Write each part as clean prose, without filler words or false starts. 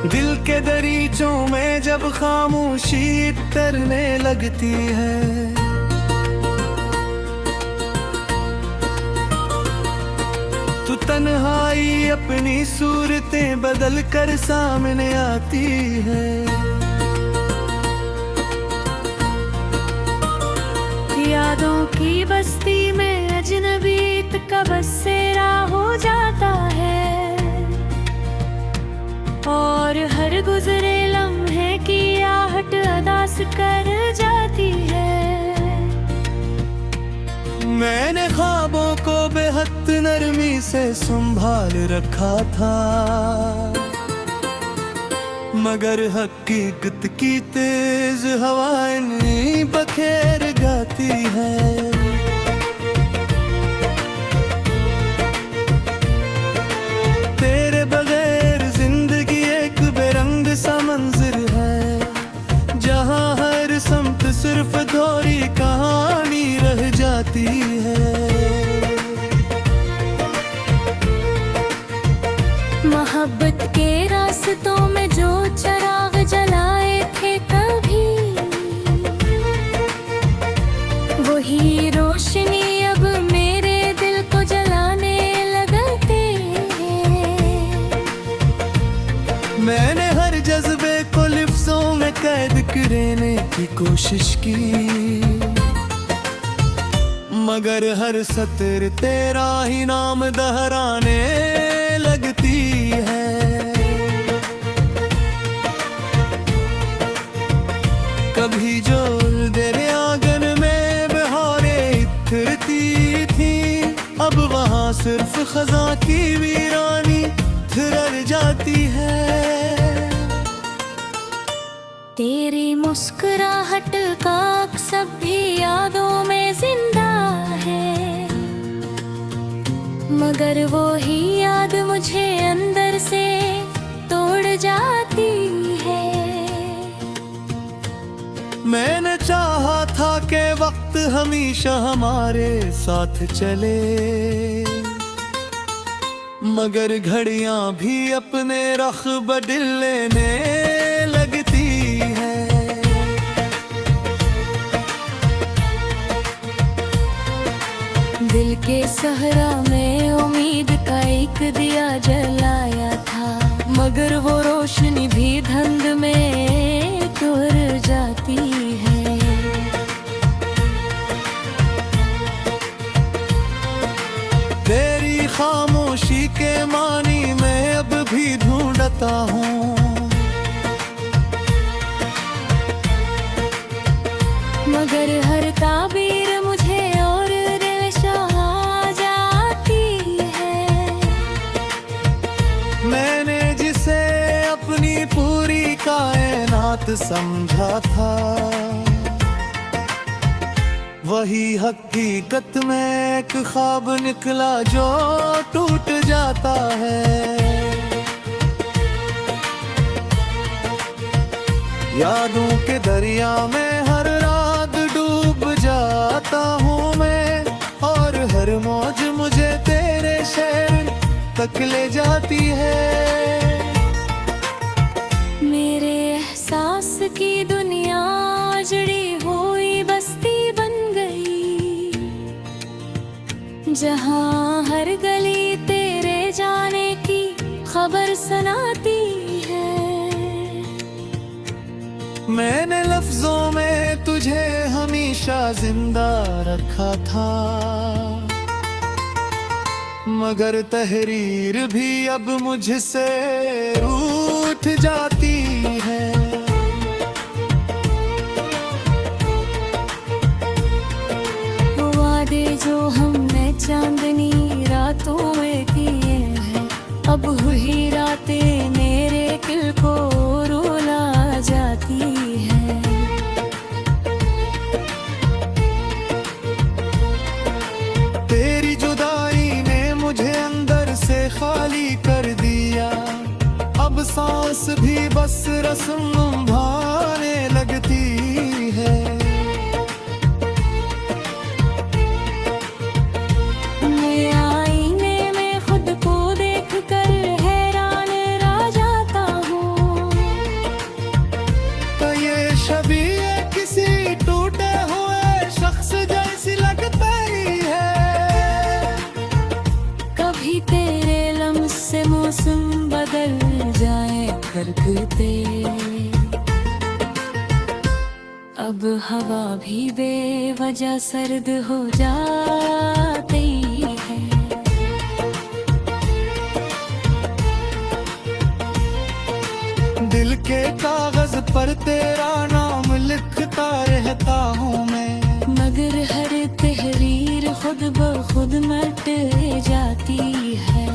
दिल के दरीचों में जब खामोशी तरने लगती है, तो तन्हाई अपनी सूरतें बदल कर सामने आती है। यादों की बस्ती में अजनबी का बसेरा हो जाता है, और हर गुजरे लम्हे की आहट अदास कर जाती है। मैंने ख्वाबों को बेहद नरमी से संभाल रखा था, मगर हकीकत की तेज हवाएं बखेर जाती है। तेरे बगैर जिंदगी एक बेरंग सा मंजर है, जहां हर समत सिर्फ दोहरी कहानी रह जाती है। मोहब्बत के रास्तों में जो चिराग जलाए थे कभी, वही रोशनी अब मेरे दिल को जलाने लगते हैं। मैंने हर जज्बे को लिफ्ज़ों में कैद करने की कोशिश की, मगर हर सतर तेरा ही नाम दोहराने लगती है। कभी जो तेरे आंगन में बहारें इतरती थी, अब वहाँ सिर्फ खज़ां की वीरानी रह जाती है। तेरी मुस्कुराहट का सब भी यादों में जिंदा है, मगर वो ही याद मुझे अंदर से तोड़ जाती है। मैंने चाहा था कि वक्त हमेशा हमारे साथ चले, मगर घड़ियां भी अपने रख बदल लेने लगती है। दिल के सहरा में उम्मीद का एक दिया जलाया था, मगर वो रोशनी भी धुंध में टूट जाती है। तेरी खामोशी के मानी मैं अब भी ढूंढता हूँ, मगर हर ताबीर मुझे और दिलशा जाती है। मैंने जिसे अपनी पूरी कायनात समझा था, वही हकीकत में एक ख्वाब निकला जो टूट जाता है। यादों के दरिया में हर रात डूब जाता हूँ मैं, और हर मौज मुझे तेरे शहर तक ले जाती है। मेरे एहसास की दुनिया जड़ी हुई बस्ती बन गई, जहाँ हर गली तेरे जाने की खबर सुनाती है। मैंने लफ्जों में तुझे हमेशा जिंदा रखा था, मगर तहरीर भी अब मुझसे रूठ जाती है। वादे जो हमने चांदनी रातों में किए हैं, अब हुई रातें मेरे दिल को रुला जाती है। तेरी जुदाई ने मुझे अंदर से खाली कर दिया, अब सांस भी बस रस्म भाने लगती है। मैं आईने में खुद को देख कर हैरान रह जाता हूँ, धड़कते। अब हवा भी बेवजह सर्द हो जाती है। दिल के कागज पर तेरा नाम लिखता रहता हूँ मैं, मगर हर तहरीर खुद ब खुद मिट जाती है।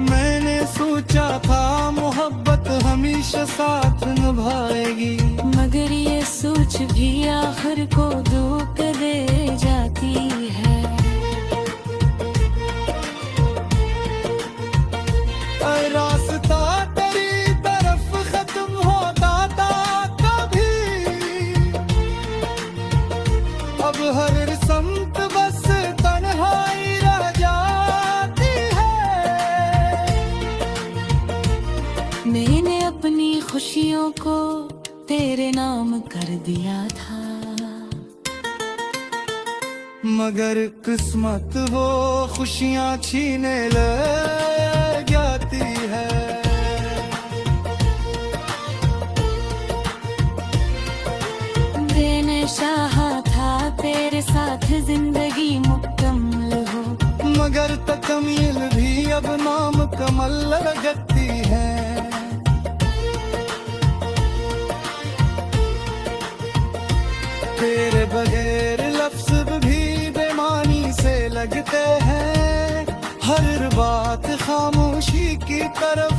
मैंने सोचा था मोहब्बत हमेशा साथ निभाएगी, मगर ये सोच भी आखिर को दुख दे जाती है। रास्ता तेरी तरफ खत्म होता था कभी, अब हर समत बस तन्हाई रह जाती है। मैंने अपनी खुशियों को तेरे नाम कर दिया था, मगर किस्मत वो खुशियाँ छीने लग जाती है। मैंने चाहा था तेरे साथ जिंदगी मुकम्मल हो, मगर तकमील भी अब नाम कमल लगती है। तेरे बगैर लफ्ज भी बेमानी से लगते हैं, हर बात खामोशी की तरफ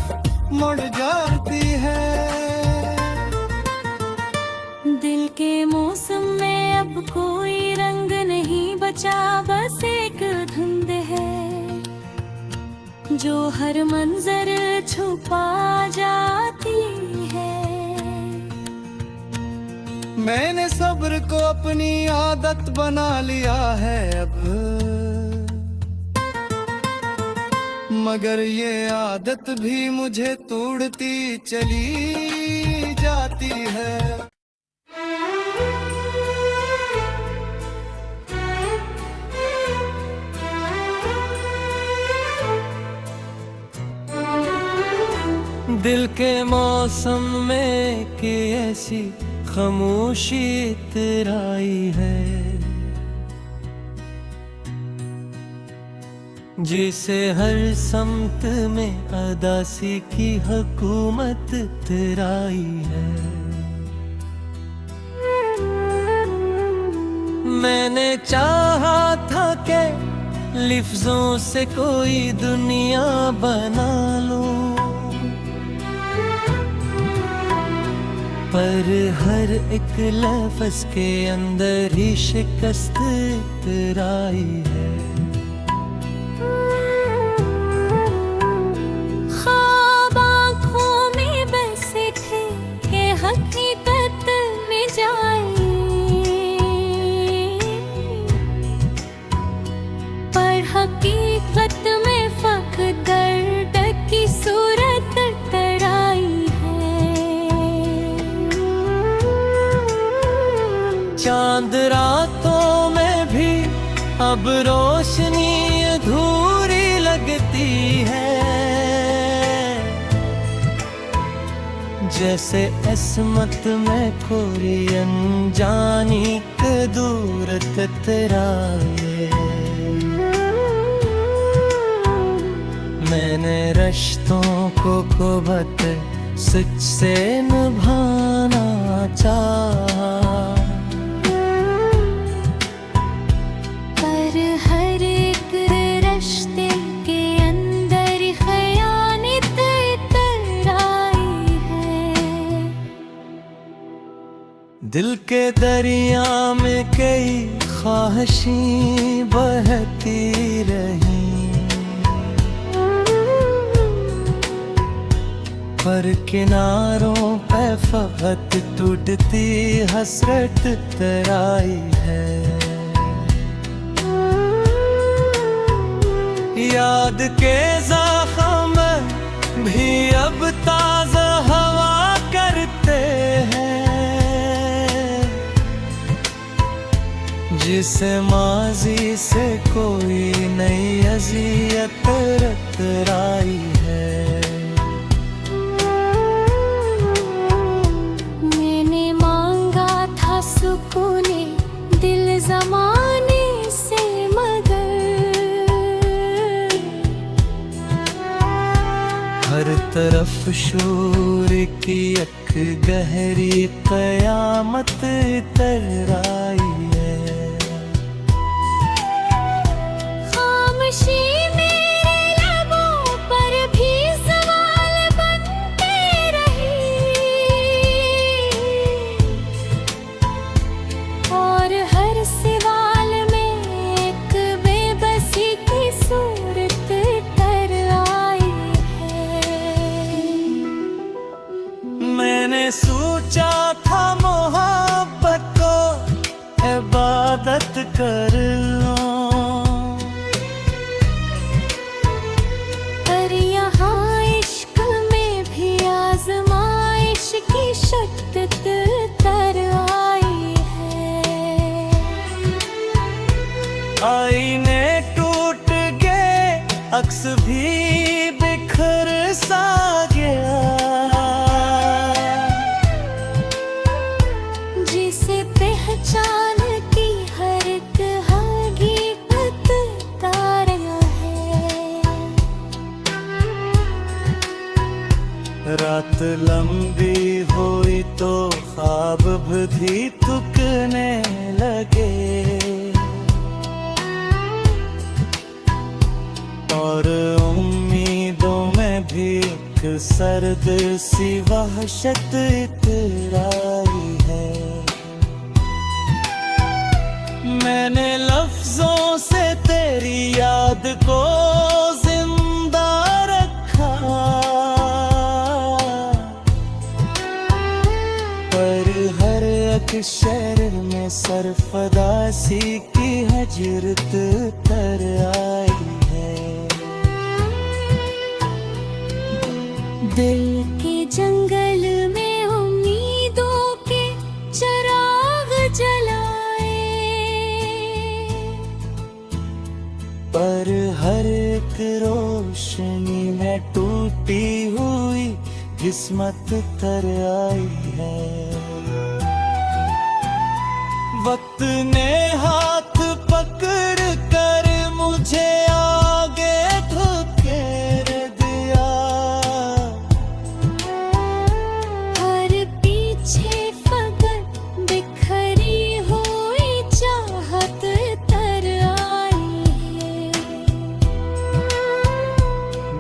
मुड़ जाती है। दिल के मौसम में अब कोई रंग नहीं बचा, बस एक धुंध है जो हर मंजर छुपा जाती है। मैंने सब्र को अपनी आदत बना लिया है अब, मगर ये आदत भी मुझे तोड़ती चली जाती है। दिल के मौसम में कि ऐसी खामोशी इतराई है, जिसे हर समत में अदासी की हुकूमत इतराई है। मैंने चाहा था कि लफ्जों से कोई दुनिया बना लूं, पर हर एक लफ्ज के अंदर ही शिकस्त इतराई है। ख्वाब आँखों में बसे थे कि हकीकत में जाए, पर हकीकत में फख्र दर्द की सूरत तराई है। चांद रातों में भी अब रोशनी अधूरी लगती है, जैसे इसमत में कोई अनजानी कदूरत तराए। मैंने रिश्तों को कुबत सच से निभाना चाहा, पर हर एक रिश्ते के अंदर खयानत इतराई है। दिल के दरिया में कई ख्वाहिशें बहती रही, पर किनारों पे फकत टूटती हसरत तराई है। याद के ज़ख्म भी अब ताज़ा हवा करते हैं, जिसे माजी से कोई नई अजियत टकराई है। मैंने मांगा था सुकूने दिल जमाने से, मगर हर तरफ शोर की एक गहरी कयामत तराई है। खामोशी मेरे लबों पर भी सवाल बनते रही, और हर सवाल में एक बेबसी की सूरत तर आई है। मैंने सोचा था मोहब्बत को इबादत कर लूं, पर यहाँ इश्क में भी आजमाइश की शिद्दत तर आई है। आईने टूट गए, अक्स भी बिखर सा गया, जिसे पहचान की हर एक हकीकत तारा है। रात लंबी हुई तो ख्वाब भी तुकने लगे, और उम्मीदों में भी एक सर्द सी वहशत इतराई है। मैंने लफ्जों से तेरी याद को जिंदा रखा, पर हर एक शहर में सरफदासी की हजरत तर आई है। दिल के जंगल में उम्मीदों के चिराग जलाए, पर हर एक रोशनी में टूटी हुई किस्मत तर आई है। वक्त ने हाथ पकड़ कर मुझे आगे धकेल दिया, हर पीछे फकत बिखरी हुई चाहत तर आई है।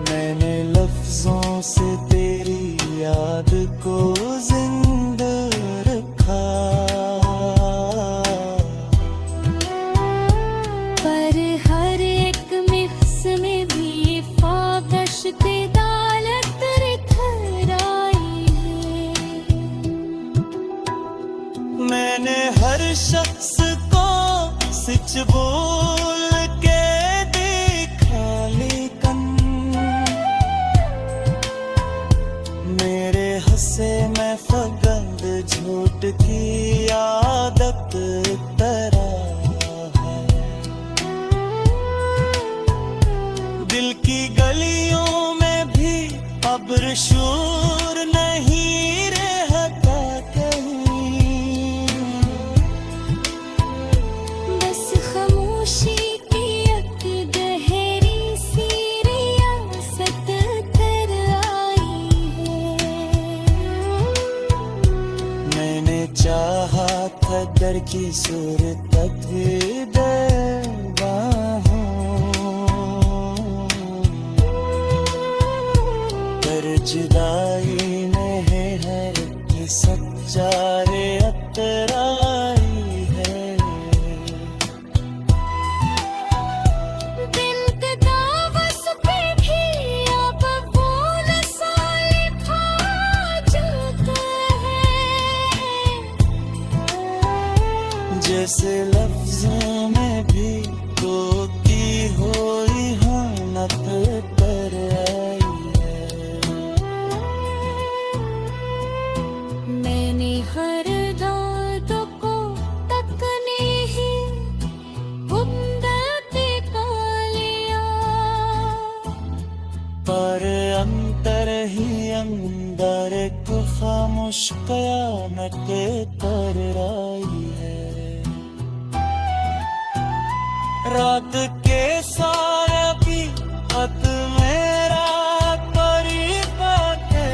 मैंने लफ्जों से तेरी याद को जिंदा रखा, पर हर एक मिफ्स में भी फाकश दालत तर आई है। मैंने हर शख्स को सच बोल के देखा, लेकिन मेरे हंसे में फगंद झूठ की आदत तरा है। दिल की गलियों में भी अब शोर नहीं रहता कहीं, बस खामोशी की एक गहरी सी रियासत तर आई है। मैंने चाहा था दर की सूरत भी देवा हूँ, पर जुदाई में है हर की सच्चारे अतराई है। दिल के दावस पे भी अब वो नशा लिखा जाता है, जैसे लफ्जों में भी तो की हुई हालत तर आई है। मैंने हर दांतों को तकने ही मुश्क कयामत कर रही है। रात के साया की हद मेरा परिपथ है।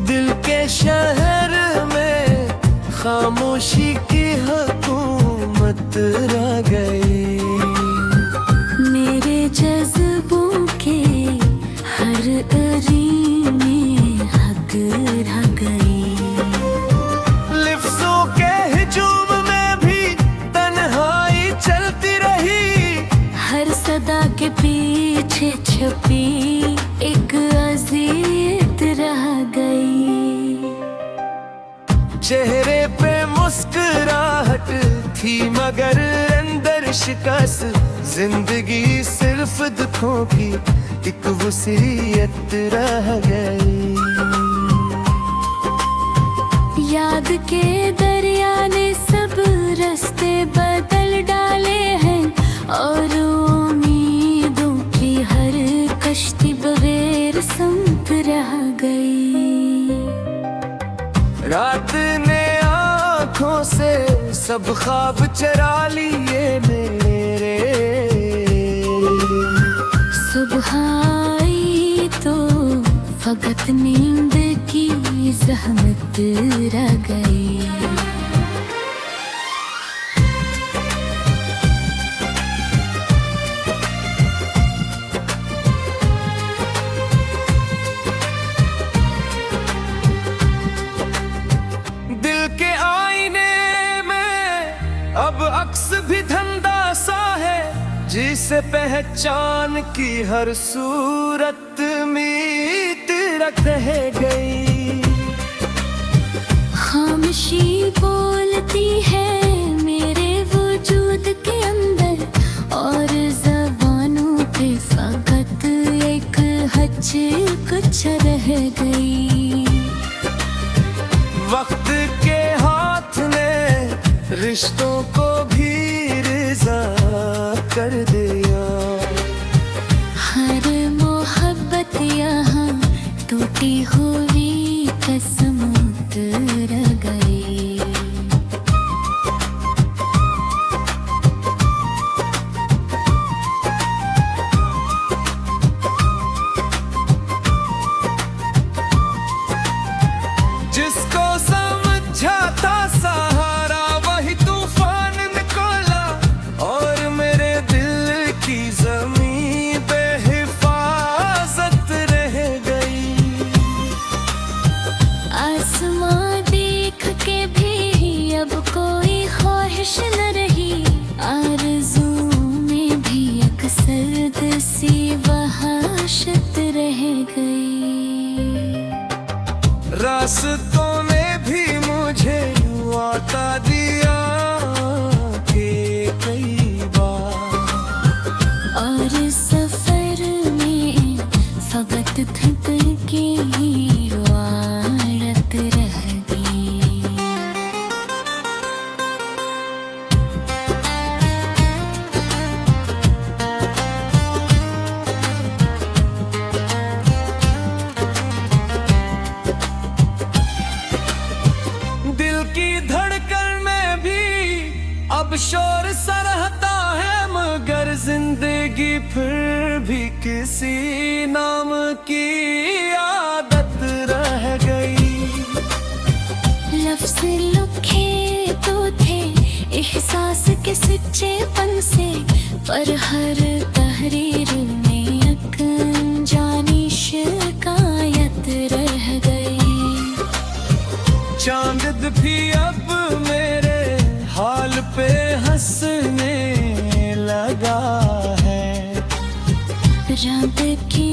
दिल के शहर में खामोशी की हुकूमत रह गई। मेरे जज्बों के हर अरी में हद रह गई। लिफ्ज़ों के हिजूम में भी तन्हाई चलती रही। हर सदा के पीछे छुपी एक अज़ियत रह गई। चेहरे पे मुस्कुराहट थी मगर अंदर शिकस्त। जिंदगी सिर्फ दुखों की एक वसीयत रह गई। याद के दरिया ने सब रास्ते बदल डाले हैं और उम्मीदों की हर कश्ती बगैर संग रह गई। रात ने आँखों से सब ख्वाब चरा लिए मेरे। सुबह आई तो फकत नींद की ज़हमत रह गई। दिल के आईने में अब अक्स भी धंधा सा है। जिसे पहचान की हर सूरत मीत रह गई। खामोशी बोलती है मेरे वजूद के अंदर और ज़बानों पे फकत एक हच कुछ रह गई। वक्त के हाथ ने रिश्तों को भी रिज़ा कर दिया। हर मोहब्बत यहाँ टूटी हुई कसम रह गई। जिसको समझा था सहारा वही तूफान निकला और मेरे दिल की ज़मीं बेहिफाजत रह गई। आसमां देख के भी अब कोई ख्वाहिश न रही। आरज़ू में भी एक सर्द सी वहशत रह गई। रास्तों ने भी मुझे आता दिया कि कई बार और सफर में फकत थक के ही वारत रह गई। दिल की धड़कन में भी अब शोर सा रहता है मगर जिंदगी फिर भी किसी नाम की आदत रह गई। लफ्ज़ लिखे तो थे एहसास के सच्चेपन से पर हर तहरीर में एक अनजानी शिकायत रह गई। चांद भी अब मेरे हाल पे हंसने लगा है। रात की